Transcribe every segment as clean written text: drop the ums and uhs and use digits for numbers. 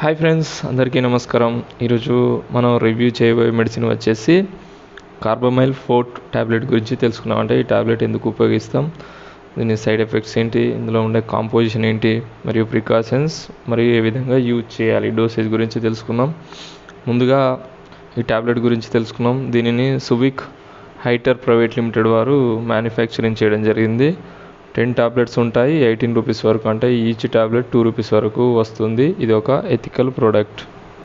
Hi friends, అందరికీ నమస్కారం. ఈరోజు మనం రివ్యూ చేయబోయే మెడిసిన్ వచ్చేసి కార్బమైల్ ఫోర్ట్ ట్యాబ్లెట్ గురించి తెలుసుకున్నాం. అంటే ఈ ట్యాబ్లెట్ ఎందుకు ఉపయోగిస్తాం, దీని సైడ్ ఎఫెక్ట్స్ ఏంటి, ఇందులో ఉండే కాంపోజిషన్ ఏంటి, మరియు ప్రికాషన్స్, మరియు ఏ విధంగా యూజ్ చేయాలి, డోసేజ్ గురించి తెలుసుకుందాం. ముందుగా ఈ ట్యాబ్లెట్ గురించి తెలుసుకున్నాం. దీనిని సువిక్ హైటర్ ప్రైవేట్ లిమిటెడ్ వారు మ్యానుఫ్యాక్చరింగ్ చేయడం జరిగింది. 10 టాబ్లెట్స్ ఉంటాయి. 18 రూపీస్ వరకు, అంటే ఈచ్ ట్యాబ్లెట్ 2 రూపీస్ వరకు వస్తుంది. ఇది ఒక ఎథికల్ ప్రోడక్ట్.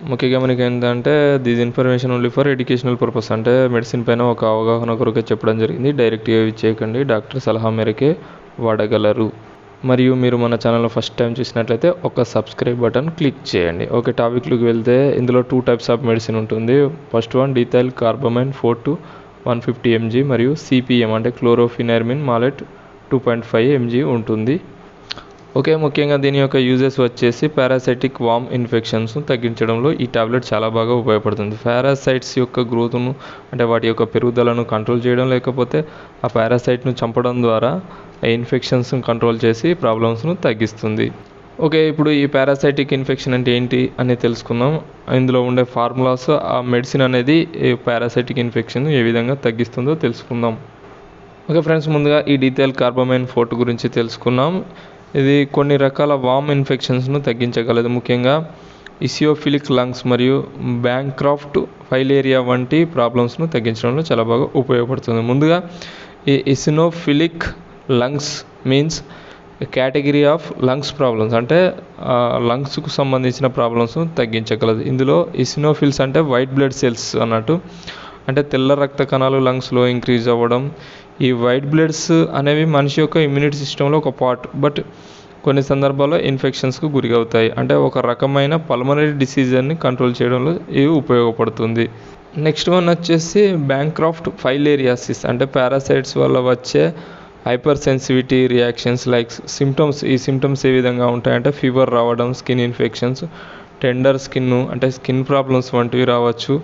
ముఖ్యంగా మనకి ఏంటంటే this information only for educational purpose, అంటే మెడిసిన్ పైన ఒక అవగాహన కొరకే చెప్పడం జరిగింది. డైరెక్ట్గా యూజ్ చేయకండి, డాక్టర్ సలహా మేరకే వాడగలరు. మరియు మీరు మన ఛానల్లో ఫస్ట్ టైం చూసినట్లయితే ఒక సబ్స్క్రైబ్ బటన్ క్లిక్ చేయండి. ఓకే, టాపిక్లోకి వెళ్తే ఇందులో 2 టైప్స్ ఆఫ్ మెడిసిన్ ఉంటుంది. ఫస్ట్ వన్ డీథైల్ కార్బమైన్ 4 150 mg మరియు సిపిఎం అంటే క్లోరోఫినార్మిన్ మాలెట్ 2.5 mg ఉంటుంది. ఓకే, ముఖ్యంగా దీని యొక్క యూజెస్ వచ్చేసి పారాసైటిక్ వామ్ ఇన్ఫెక్షన్స్ తగ్గించడంలో ఈ టాబ్లెట్ చాలా బాగా ఉపయోగపడుతుంది. పారాసైట్స్ యొక్క గ్రోత్ను, అంటే వాటి యొక్క పెరుగుదలను కంట్రోల్ చేయడం, లేకపోతే ఆ పారాసైట్ను చంపడం ద్వారా ఆ ఇన్ఫెక్షన్స్ను కంట్రోల్ చేసి ప్రాబ్లమ్స్ను తగ్గిస్తుంది. ఓకే, ఇప్పుడు ఈ పారాసైటిక్ ఇన్ఫెక్షన్ అంటే ఏంటి అని తెలుసుకుందాం. ఇందులో ఉండే ఫార్ములాస్, ఆ మెడిసిన్ అనేది పారాసైటిక్ ఇన్ఫెక్షన్ ఏ విధంగా తగ్గిస్తుందో తెలుసుకుందాం. ఓకే ఫ్రెండ్స్, ముందుగా ఈ డీథైల్ కార్బమైన్ 4 గురించి తెలుసుకున్నాం. ఇది కొన్ని రకాల వామ్ ఇన్ఫెక్షన్స్ను తగ్గించగలదు. ముఖ్యంగా ఇసియోఫిలిక్ లంగ్స్ మరియు బ్యాంక్రాఫ్ట్ ఫైలేరియా వంటి ప్రాబ్లమ్స్ను తగ్గించడంలో చాలా బాగా ఉపయోగపడుతుంది. ముందుగా ఈ eosinophilic lungs means category of lungs problems, అంటే లంగ్స్కు సంబంధించిన ప్రాబ్లమ్స్ను తగ్గించగలదు. ఇందులో ఇసినోఫిల్స్ అంటే వైట్ బ్లడ్ సెల్స్ అన్నట్టు, అంటే తెల్ల రక్త కణాలు లంగ్స్లో ఇంక్రీజ్ అవ్వడం. ఈ వైట్ బ్లడ్స్ అనేవి మనిషి యొక్క ఇమ్యూనిటీ సిస్టంలో ఒక పార్ట్, బట్ కొన్ని సందర్భాల్లో ఇన్ఫెక్షన్స్కు గురి అవుతాయి. అంటే ఒక రకమైన పల్మనరీ డిసీజన్ని కంట్రోల్ చేయడంలో ఇవి ఉపయోగపడుతుంది. నెక్స్ట్ వన్ వచ్చేసి బ్యాంక్రాఫ్ట్ ఫైలేరియాసిస్, అంటే పారాసైట్స్ వల్ల వచ్చే hyper sensitivity reactions like symptoms. ఈ సిమ్టమ్స్ ఏ విధంగా ఉంటాయంటే ఫీవర్ రావడం, స్కిన్ ఇన్ఫెక్షన్స్, టెండర్ స్కిన్ అంటే స్కిన్ ప్రాబ్లమ్స్ వంటివి రావచ్చు,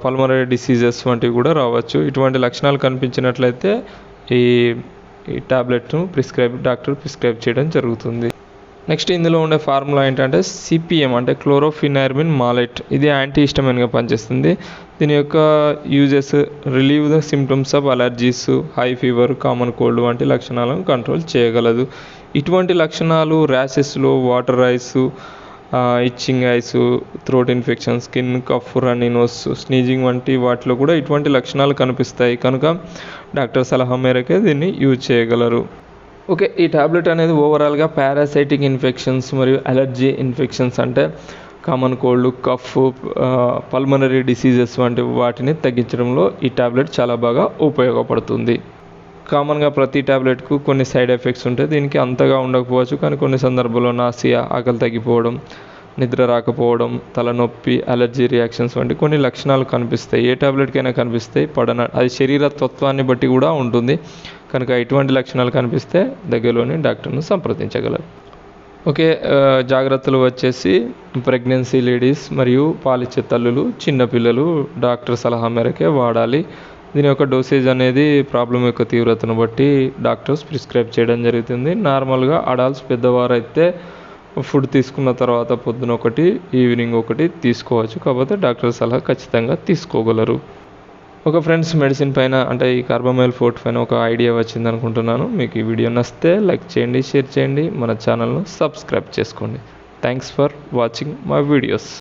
పల్మనరీ డిసీజెస్ వంటివి కూడా రావచ్చు. ఇటువంటి లక్షణాలు కనిపించినట్లయితే ఈ టాబ్లెట్ను డాక్టర్ ప్రిస్క్రైబ్ చేయడం జరుగుతుంది. నెక్స్ట్ ఇందులో ఉండే ఫార్ములా ఏంటంటే సిపిఎం అంటే క్లోరోఫినార్మిన్ మాలెట్. ఇది యాంటీ హిస్టమైన్గా పనిచేస్తుంది. దీని యొక్క uses relieve the symptoms of allergies, hay fever, common cold వంటి లక్షణాలను కంట్రోల్ చేయగలదు. ఇటువంటి లక్షణాలు ర్యాషెస్లో, water eyes, itching eyes, throat infection, skin cough, runny nose, sneezing వంటి వాటిలో కూడా ఇటువంటి లక్షణాలు కనిపిస్తాయి. కనుక డాక్టర్ సలహా మేరకే దీన్ని యూజ్ చేయగలరు. ఓకే, ఈ టాబ్లెట్ అనేది ఓవరాల్గా పారాసైటిక్ ఇన్ఫెక్షన్స్ మరియు అలర్జీ ఇన్ఫెక్షన్స్ అంటే common cold, cough, pulmonary diseases వంటి వాటిని తగ్గించడంలో ఈ టాబ్లెట్ చాలా బాగా ఉపయోగపడుతుంది. కామన్గా ప్రతి టాబ్లెట్కు కొన్ని సైడ్ ఎఫెక్ట్స్ ఉంటాయి. దీనికి అంతగా ఉండకపోవచ్చు, కానీ కొన్ని సందర్భాల్లో నాసియా, ఆకలి తగ్గిపోవడం, నిద్ర రాకపోవడం, తలనొప్పి, అలర్జీ రియాక్షన్స్ వంటి కొన్ని లక్షణాలు కనిపిస్తాయి. ఏ టాబ్లెట్కైనా కనిపిస్తాయి. అది శరీర తత్వాన్ని బట్టి కూడా ఉంటుంది. కనుక ఇటువంటి లక్షణాలు కనిపిస్తే దగ్గరలోని డాక్టర్ను సంప్రదించగలరు. ఓకే, జాగ్రత్తలు వచ్చేసి ప్రెగ్నెన్సీ లేడీస్ మరియు పాలిచ్చే తల్లులు, చిన్నపిల్లలు డాక్టర్ సలహా మేరకే వాడాలి. దీని యొక్క డోసేజ్ అనేది ప్రాబ్లం యొక్క తీవ్రతను బట్టి డాక్టర్స్ ప్రిస్క్రైబ్ చేయడం జరుగుతుంది. నార్మల్గా అడల్ట్స్, పెద్దవారు అయితే ఫుడ్ తీసుకున్న తర్వాత పొద్దున ఒకటి, ఈవినింగ్ ఒకటి తీసుకోవచ్చు. కాకపోతే డాక్టర్ సలహా ఖచ్చితంగా తీసుకోగలరు. ఒక ఫ్రెండ్స్, మెడిసిన్ పైన అంటే ఈ కార్బమైల్ 4 పైన ఒక ఐడియా వచ్చింది అనుకుంటున్నాను. మీకు ఈ వీడియో నచ్చితే లైక్ చేయండి, షేర్ చేయండి, మన ఛానల్ను సబ్స్క్రైబ్ చేసుకోండి. Thanks for watching my videos.